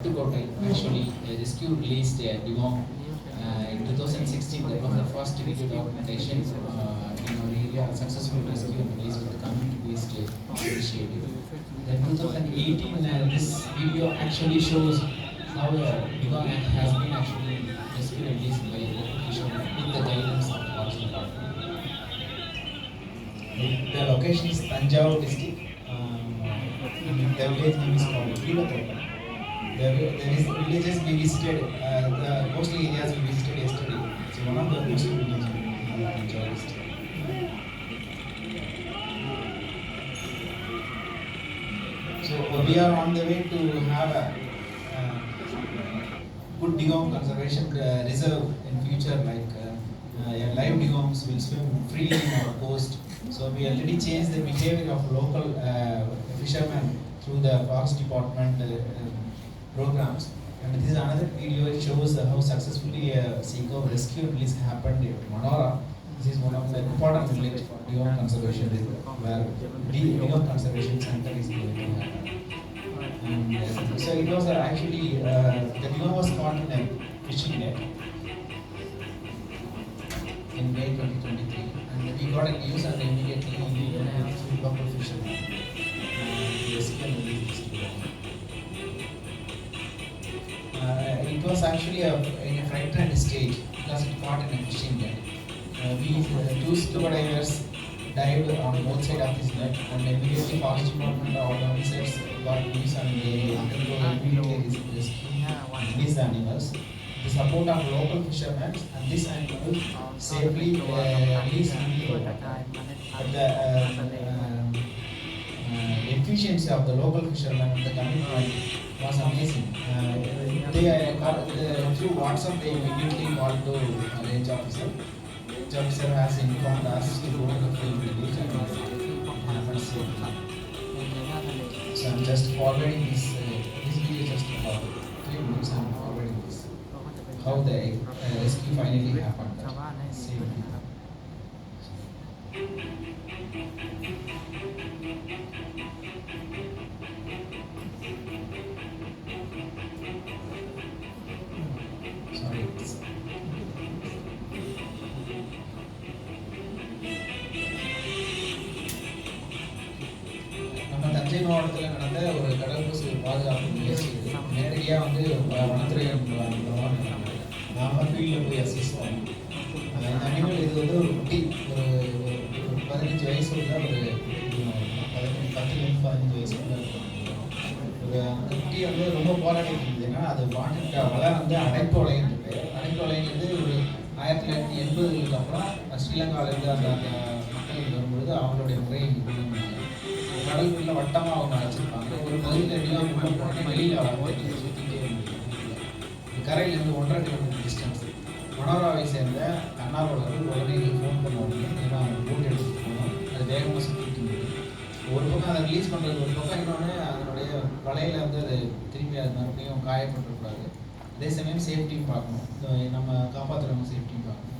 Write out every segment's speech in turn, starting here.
Actually rescue released Dugong in 2016. That was the first video documentation in our area, successful rescue and release with the community-based initiative. Then 2018, this video actually shows how Dugong has been actually rescued and released by local fishermen with the guidance of the forest department. The location is Tanjavur district. The village name is called there is villages we visited, the mostly areas we visited yesterday. So one of the most villages we enjoyed. So we are on the way to have a good Dugong conservation reserve in future. Live Dugongs will swim freely in our coast. So we already changed the behavior of local fishermen through the forest department programs. And this is another video. It shows how successfully Seagrass rescue release happened in Manora. This is one of the important village for Dugong conservation, where the Dugong conservation center is going to happen. And so it was actually the Dugong was caught in a fishing net in May 2023, and we got a news and immediately we went to local fishermen to rescue and release this Dugong. It was actually in a frightened stage because it caught in a fishing net. Two scuba divers dived on both sides of this net, and immediately forest department or officers got news and they undergo immediately rescue these animals. The support of local fishermen and this animal safely released into the water. But the efficiency of the local fishermen and the commitment was amazing. Through WhatsApp they immediately called to range officer. Range officer has informed us to go to the field village and it happens safely. So I'm just forwarding this video just for 3 minutes. I'm forwarding this. How the rescue finally happened. Safely. நம்ம தஞ்சை மாவட்டத்தில் நடந்த ஒரு கடல்பூசி பாதுகாப்பு முயற்சி நேரடியாக வனத்துறை நாம ஃபீல்டில் போய் அசிஸ்ட் பண்ணோம். இந்த அனிமல் இது ஒரு குட்டி ஒரு 15 வயசு உள்ள ஒரு 10-15 வயசு உள்ள அந்த குட்டி ரொம்ப போராடிட்டு இருக்குது. ஏன்னா அது வாட்டுக்கு வலை அடைப்பு வலைன்னு இருக்கு. அடைப்பு வலைங்கிறது ஒரு 1980களுக்கு அப்புறம் ஸ்ரீலங்காவிலேருந்து அந்த மக்கள் வரும்பொழுது அவங்களுடைய முறையை கடலுக்குள்ள வட்டமாக அவங்க அழைச்சிருப்பாங்க. ஒரு பகுதியில் எல்லாம் உள்ள போட்டு வெளியில் அவங்க சுற்றிட்டே கரையிலேருந்து 1.5 கிலோமீட்டர் டிஸ்டன்ஸ். மனோராவை சேர்ந்த தன்னார்வலர்கள் உடனே ஃபோன் பண்ண உடனே ஏன்னா அவங்க போட் எடுத்துகிட்டு போகணும். அது வேகமாக சுற்றிட்டு இருந்தது. ஒரு பக்கம் அதை ரிலீஸ் பண்ணுறது ஒரு பக்கம், இன்னொன்று அதனுடைய வலையில் அது திரும்பி அது மறுபடியும் காயப்பட்டுக்கூடாது. அதே சமயம் சேஃப்டியும் பார்க்கணும், நம்ம காப்பாற்றுறவங்க சேஃப்டியும் பார்க்கணும்.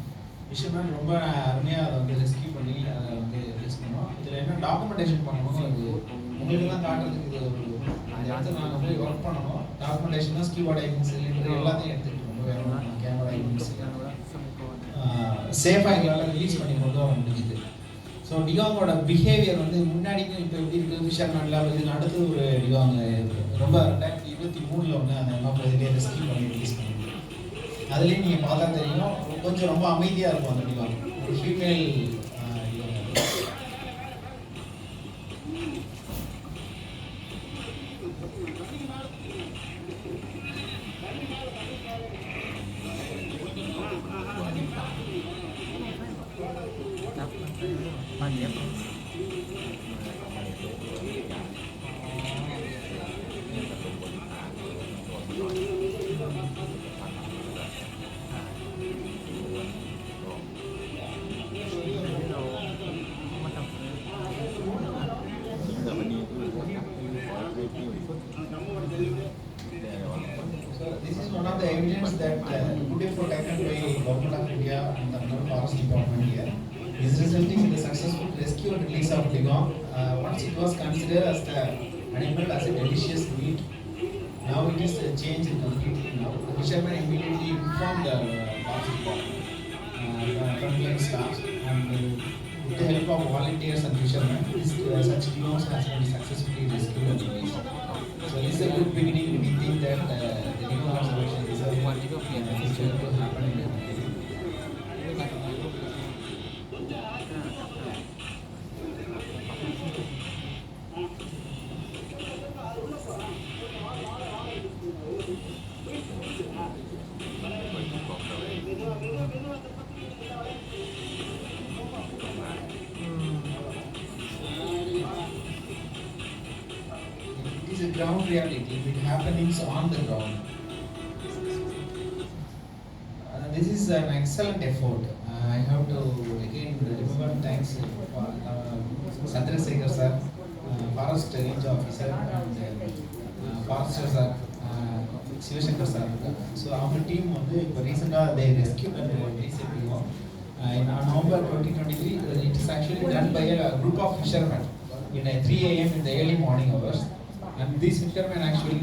விஷயம்தான் ரொம்ப அருமையாக அதை ரெஸ்கியூ பண்ணி அதை ரிலீஸ் பண்ணுவோம். இதில் என்ன டாக்குமெண்டேஷன் பண்ணணும், அது உங்களுக்குலாம் காட்டுறதுக்கு இது அந்த இடத்துல நாங்கள் போய் ஒர்க் பண்ணணும். டாக்குமெண்டேஷன் தான் ஸ்கூபா டைவிங் சிலிண்டர் எல்லாத்தையும் எடுத்துகிட்டு வேணும். கேமரா யூஸ் சேஃபாக எங்களால் ரிலீஸ் பண்ணி கொண்டு வர முடிஞ்சுது. ஸோ டிகாங்கோட பிஹேவியர் முன்னாடிக்கும் இப்போ எப்படி இருக்குது ஃபிஷர்மேனில் இதுக்கு அடுத்து ஒரு டிகாங் ரொம்ப 2023 அந்த அம்மா பகுதியிலே ரெஸ்கியூ பண்ணி ரிலீஸ் பண்ணி அதுலேயும் நீங்கள் பார்த்தா தெரியும் கொஞ்சம் ரொம்ப அமைதியாக இருக்கும் அந்த டிகாங். ஒரு female this is one of the evidence that good effort taken by Government of India and the Forest Department here is resulting in the successful rescue and release of Dugong. Once it was considered as the animal as a delicious meat Now it is changed completely now. The fishermen immediately informed the basketball frontline staff, and with the help of volunteers and fishermen, such dugongs has been successfully rescued and released. So this is a good beginning. We think that the dugong conservation reserve is going to happen in the country. It is a ground reality with happenings on the ground. This is an excellent effort. I have to again remember thanks for Seagrass sir, forest range officer, and forester sir, Seagrass sir. So our team வந்து இப்போ ரீசெண்டாக they rescued and released it. In November 2023, it is actually done by a group of fishermen in 3 a.m. in the early morning hours. And these fishermen actually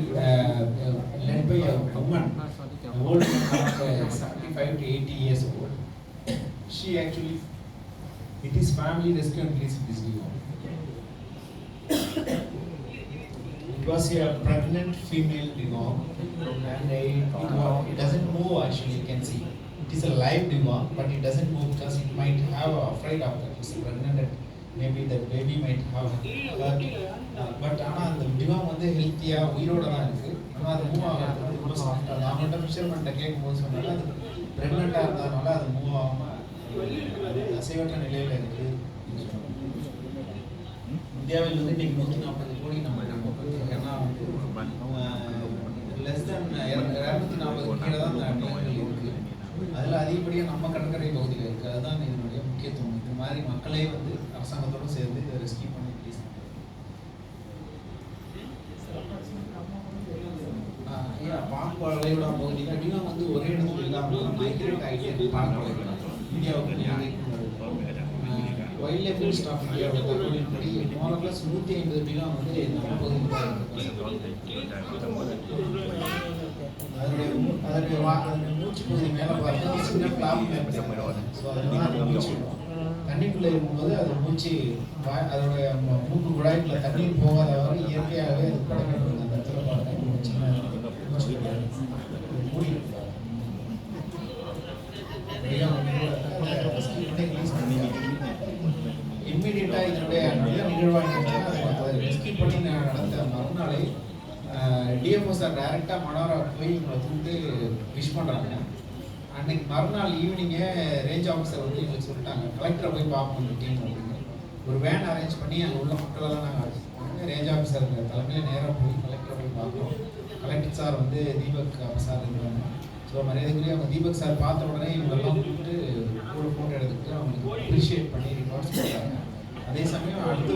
led by a woman, an old woman around 75 to 80 years old. She actually, it is family rescue and release this dugong. It was a pregnant female dugong, and it doesn't move actually, you can see. It is a live dugong, but it doesn't move because it might have afraid of that. It's pregnant and maybe the baby might have hurt. But ஆனால் அந்த dugong வந்து ஹெல்த்தியாக உயிரோடு தான் இருக்குது. ஆனால் அது move ஆகிறது ரொம்ப சாஃப்டாக. நான் அவங்கள்ட்ட ஃபிஷர்மென்ட்ட கேட்கும்போது சொன்னால அது ப்ரெக்னெண்ட்டாக இருந்ததுனால அது மூவ் ஆகாமல் அது அசைவற்ற நிலையில் இருக்குது. இந்தியாவில் வந்து இன்னைக்கு 140 கோடி நம்ம ஏன்னா லெஸ் தென் 240 கீழே தான் அந்த நிலங்கள் இருக்குது. அதில் அதிகப்படியாக நம்ம கடற்கரை பகுதியில் இருக்குது. அதுதான் இதனுடைய முக்கியத்துவம். இந்த மாதிரி மக்களே வந்து அரசாங்கத்தோடு சேர்ந்து இதை ரெஸ்கியூ பண்ணி ப்ளீஸ். பாக் வளைகுடா பகுதியில் dugong வந்து ஒரே இடத்துல இல்லாமல் மைக்ரேட் ஆகிட்டே பாக் வளைகுடா இந்தியாவுக்கு வைல்ட் லைஃப் ஸ்டாஃப் இந்தியாவோட தகவலின்படி மோரப்ளஸ் 150 dugong வந்து நம்ம பகுதியில் தான் அதனுடைய மூச்சு பகுதி மேலே பார்த்தா சின்ன பிளாப் ஸோ அதனால அது மூச்சு தண்ணிக்குள்ளே இருக்கும்போது அது மூச்சு அதோடைய மூக்கு குழாய்க்குள்ள தண்ணீர் போகாத வரை இயற்கையாகவே அது படைக்கப்படுது. அந்த இடத்துல பார்த்தா சின்ன மூடி இம்மீடியட்டாக இதனுடைய நல்ல நிகழ்வாக அதை ரெஸ்கியூ பண்ணி நடந்த மறுநாளை டிஎஃப்ஓ சார் டைரெக்டாக மனோரா போய் இவங்களை கூப்பிட்டு விஷ் பண்ணுறாங்க. அன்னைக்கு மறுநாள் ஈவினிங்கே ரேஞ்ச் ஆஃபீஸர் வந்து எங்களுக்கு சொல்லிட்டாங்க கலெக்டரை போய் பார்ப்போம் டீம் அப்படின்னு. ஒரு வேன் அரேஞ்ச் பண்ணி அங்கே உள்ள மக்களெல்லாம் நாங்கள் ரேஞ்ச் ஆஃபீஸர் தலைமையில் நேராக போய் கலெக்டரை போய் பார்க்குறோம். கலெக்டர் சார் வந்து தீபக் சார் இருந்தாங்க. ஸோ மரியாதைக்குரிய அவங்க தீபக் சார் பார்த்த உடனே இவங்களெல்லாம் கூப்பிட்டு கூட ஃபோட்டோ எடுத்துக்கிட்டு அவங்களுக்கு அப்ரிஷியேட் பண்ணி ரிவார்ட்ஸ் கொடுத்தாங்க. அதே சமயம் அடுத்து